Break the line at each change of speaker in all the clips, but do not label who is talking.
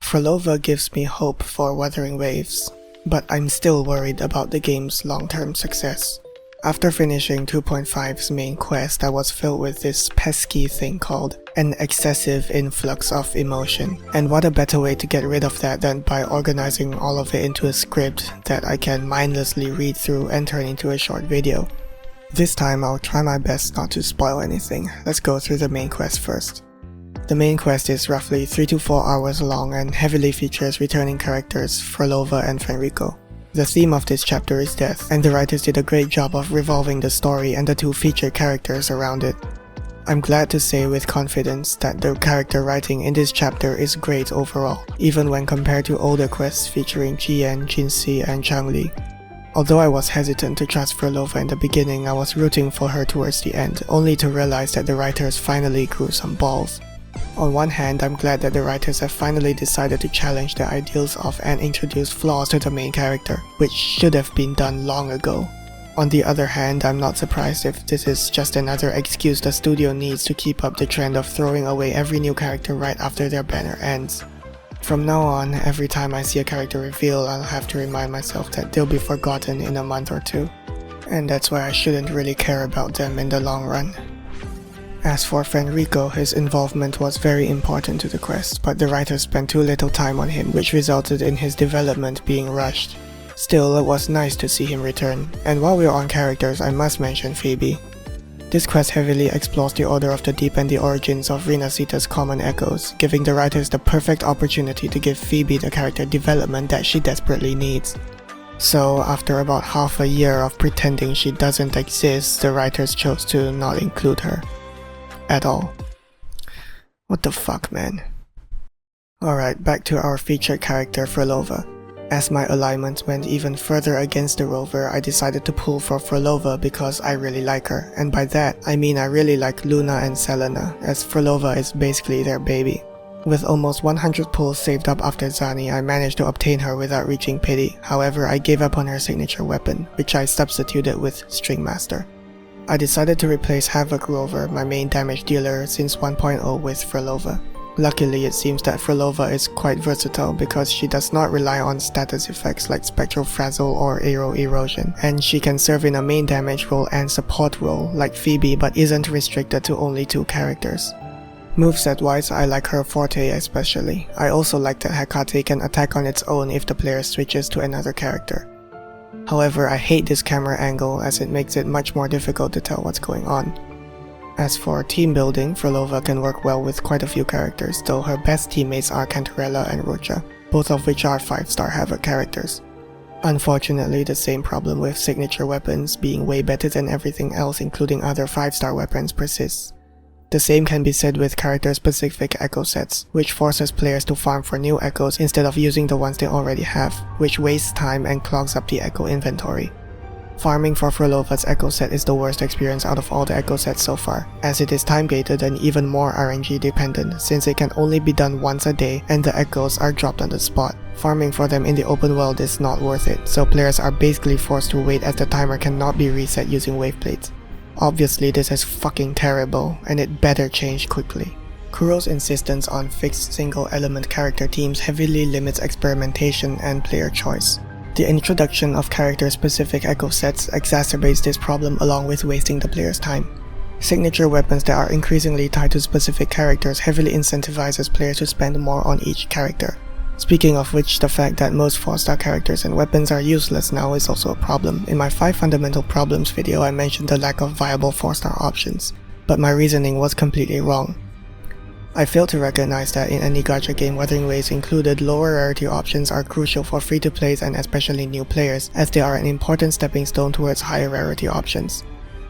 Phrolova gives me hope for Wuthering Waves, but I'm still worried about the game's long-term success. After finishing 2.5's main quest that was filled with this pesky thing called an excessive influx of emotion, and what a better way to get rid of that than by organizing all of it into a script that I can mindlessly read through and turn into a short video. This time I'll try my best not to spoil anything. Let's go through the main quest first. The main quest is roughly 3 to 4 hours long and heavily features returning characters Phrolova and Fenrico. The theme of this chapter is death, and the writers did a great job of revolving the story and the two featured characters around it. I'm glad to say with confidence that the character writing in this chapter is great overall, even when compared to older quests featuring Jian, Jinxi, and Changli. Although I was hesitant to trust Phrolova in the beginning, I was rooting for her towards the end, only to realize that the writers finally grew some balls. On one hand, I'm glad that the writers have finally decided to challenge the ideals of and introduce flaws to the main character, which should have been done long ago. On the other hand, I'm not surprised if this is just another excuse the studio needs to keep up the trend of throwing away every new character right after their banner ends. From now on, every time I see a character reveal, I'll have to remind myself that they'll be forgotten in a month or two. And that's why I shouldn't really care about them in the long run. As for Fenrico, his involvement was very important to the quest, but the writers spent too little time on him, which resulted in his development being rushed. Still, it was nice to see him return, and while we're on characters, I must mention Phoebe. This quest heavily explores the Order of the Deep and the origins of Renacita's common echoes, giving the writers the perfect opportunity to give Phoebe the character development that she desperately needs. So, after about half a year of pretending she doesn't exist, the writers chose to not include her at all. What the fuck, man? Alright, back to our featured character Phrolova. As my alignment went even further against the rover, I decided to pull for Phrolova because I really like her, and by that I mean I really like Luna and Selena, as Phrolova is basically their baby. With almost 100 pulls saved up after Zani, I managed to obtain her without reaching pity. However, I gave up on her signature weapon, which I substituted with String Master. I decided to replace Havoc Rover, my main damage dealer since 1.0, with Phrolova. Luckily, it seems that Phrolova is quite versatile because she does not rely on status effects like Spectral Frazzle or Aero Erosion, and she can serve in a main damage role and support role like Phoebe, but isn't restricted to only 2 characters. Moveset wise, I like her forte especially. I also like that Hecate can attack on its own if the player switches to another character. However, I hate this camera angle as it makes it much more difficult to tell what's going on. As for team building, Phrolova can work well with quite a few characters, though her best teammates are Cantarella and Rocha, both of which are 5-star Havoc characters. Unfortunately, the same problem with signature weapons being way better than everything else including other 5-star weapons persists. The same can be said with character-specific echo sets, which forces players to farm for new echoes instead of using the ones they already have, which wastes time and clogs up the echo inventory. Farming for Phrolova's echo set is the worst experience out of all the echo sets so far, as it is time-gated and even more RNG dependent since it can only be done once a day and the echoes are dropped on the spot. Farming for them in the open world is not worth it, so players are basically forced to wait as the timer cannot be reset using wave plates. Obviously, this is fucking terrible, and it better change quickly. Kuro's insistence on fixed single-element character teams heavily limits experimentation and player choice. The introduction of character-specific echo sets exacerbates this problem along with wasting the player's time. Signature weapons that are increasingly tied to specific characters heavily incentivizes players to spend more on each character. Speaking of which, the fact that most 4-star characters and weapons are useless now is also a problem. In my 5 fundamental problems video, I mentioned the lack of viable 4-star options, but my reasoning was completely wrong. I failed to recognize that in any gacha game, Wuthering Waves included lower rarity options are crucial for free-to-plays and especially new players, as they are an important stepping stone towards higher rarity options.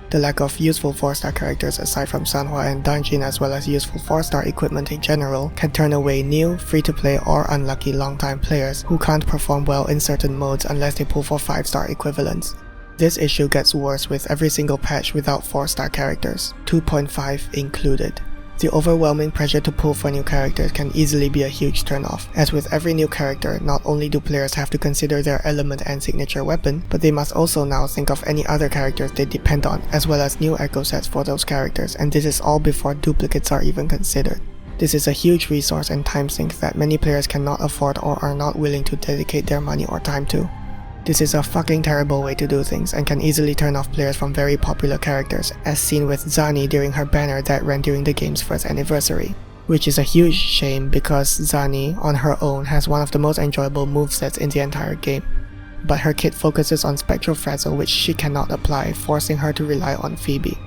The lack of useful 4-star characters aside from Sanhua and Danjin as well as useful 4-star equipment in general can turn away new, free-to-play or unlucky long-time players who can't perform well in certain modes unless they pull for 5-star equivalents. This issue gets worse with every single patch without 4-star characters, 2.5 included. The overwhelming pressure to pull for new characters can easily be a huge turnoff, as with every new character, not only do players have to consider their element and signature weapon, but they must also now think of any other characters they depend on, as well as new echo sets for those characters, and this is all before duplicates are even considered. This is a huge resource and time sink that many players cannot afford or are not willing to dedicate their money or time to. This is a fucking terrible way to do things and can easily turn off players from very popular characters, as seen with Zani during her banner that ran during the game's first anniversary. Which is a huge shame because Zani, on her own, has one of the most enjoyable movesets in the entire game. But her kit focuses on Spectral Frazzle, which she cannot apply, forcing her to rely on Phoebe.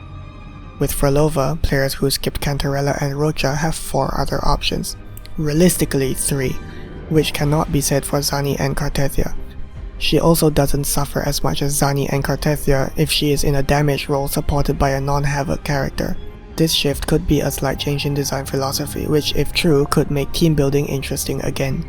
With Phrolova, players who skipped Cantarella and Rocha have 4 other options. Realistically 3, which cannot be said for Zani and Cartethia. She also doesn't suffer as much as Zani and Cartethia if she is in a damage role supported by a non-Havoc character. This shift could be a slight change in design philosophy, which if true could make team building interesting again.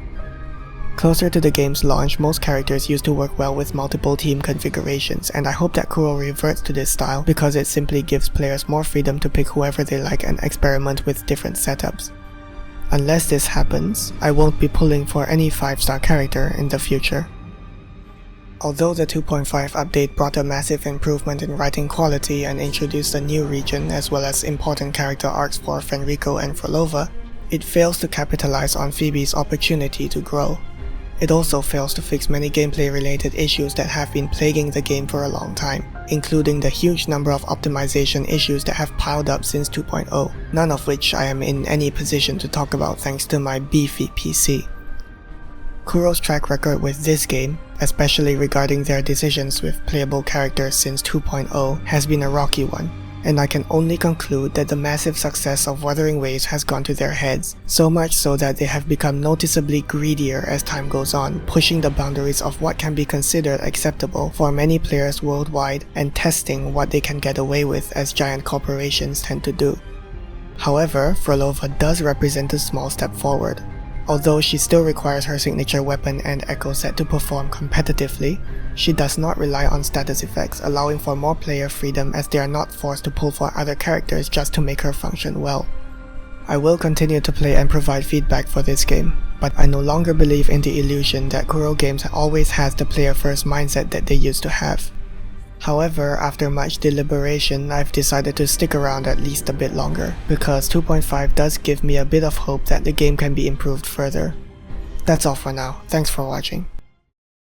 Closer to the game's launch, most characters used to work well with multiple team configurations, and I hope that Kuro reverts to this style because it simply gives players more freedom to pick whoever they like and experiment with different setups. Unless this happens, I won't be pulling for any 5-star character in the future. Although the 2.5 update brought a massive improvement in writing quality and introduced a new region as well as important character arcs for Fenrico and Phrolova, it fails to capitalize on Phoebe's opportunity to grow. It also fails to fix many gameplay-related issues that have been plaguing the game for a long time, including the huge number of optimization issues that have piled up since 2.0, none of which I am in any position to talk about thanks to my beefy PC. Kuro's track record with this game, especially regarding their decisions with playable characters since 2.0, has been a rocky one, and I can only conclude that the massive success of Wuthering Waves has gone to their heads, so much so that they have become noticeably greedier as time goes on, pushing the boundaries of what can be considered acceptable for many players worldwide and testing what they can get away with as giant corporations tend to do. However, Phrolova does represent a small step forward. Although she still requires her signature weapon and echo set to perform competitively, she does not rely on status effects, allowing for more player freedom as they are not forced to pull for other characters just to make her function well. I will continue to play and provide feedback for this game, but I no longer believe in the illusion that Kuro Games always has the player-first mindset that they used to have. However, after much deliberation, I've decided to stick around at least a bit longer, because 2.5 does give me a bit of hope that the game can be improved further. That's all for now, thanks for watching.